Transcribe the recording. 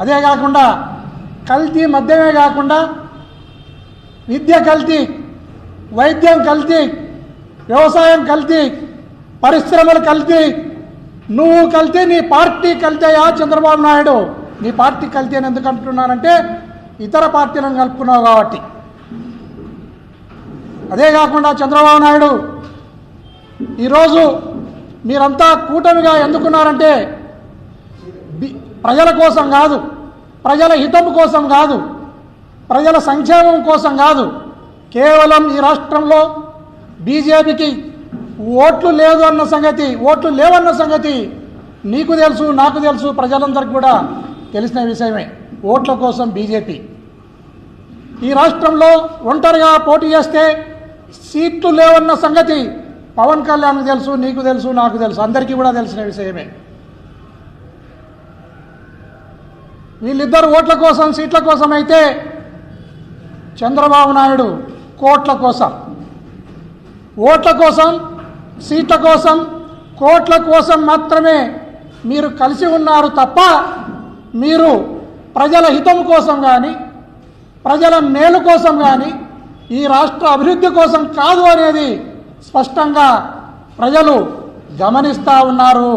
అదే కాకుండా కల్తీ మద్యమే కాకుండా విద్య కల్తీ, వైద్యం కల్తీ, వ్యవసాయం కల్తీ, పరిశ్రమలు కల్తీ, నువ్వు కల్తీ, నీ పార్టీ కల్తీయా చంద్రబాబు నాయుడు? నీ పార్టీ కల్తీ అని ఎందుకు అంటున్నానంటే ఇతర పార్టీలను కలుపుకున్నావు కాబట్టి. అదే కాకుండా చంద్రబాబు నాయుడు ఈరోజు మీరంతా కూటమిగా ఎందుకున్నారంటే ప్రజల కోసం కాదు, ప్రజల హితం కోసం కాదు, ప్రజల సంక్షేమం కోసం కాదు. కేవలం ఈ రాష్ట్రంలో బీజేపీకి ఓట్లు లేవన్న సంగతి నీకు తెలుసు, నాకు తెలుసు, ప్రజలందరికీ కూడా తెలిసిన విషయమే. ఓట్ల కోసం బీజేపీ ఈ రాష్ట్రంలో ఒంటరిగా పోటీ చేస్తే సీట్లు లేవన్న సంగతి పవన్ కళ్యాణ్కి తెలుసు, నీకు తెలుసు, నాకు తెలుసు, అందరికీ కూడా తెలిసిన విషయమే. వీళ్ళిద్దరు ఓట్ల కోసం, సీట్ల కోసం అయితే చంద్రబాబు నాయుడు కోట్ల కోసం, ఓట్ల కోసం, సీట్ల కోసం, కోట్ల కోసం మాత్రమే మీరు కలిసి ఉన్నారు తప్ప మీరు ప్రజల హితం కోసం కానీ, ప్రజల మేలు కోసం కానీ, ఈ రాష్ట్ర అభివృద్ధి కోసం కాదు అనేది స్పష్టంగా ప్రజలు గమనిస్తూ ఉన్నారు.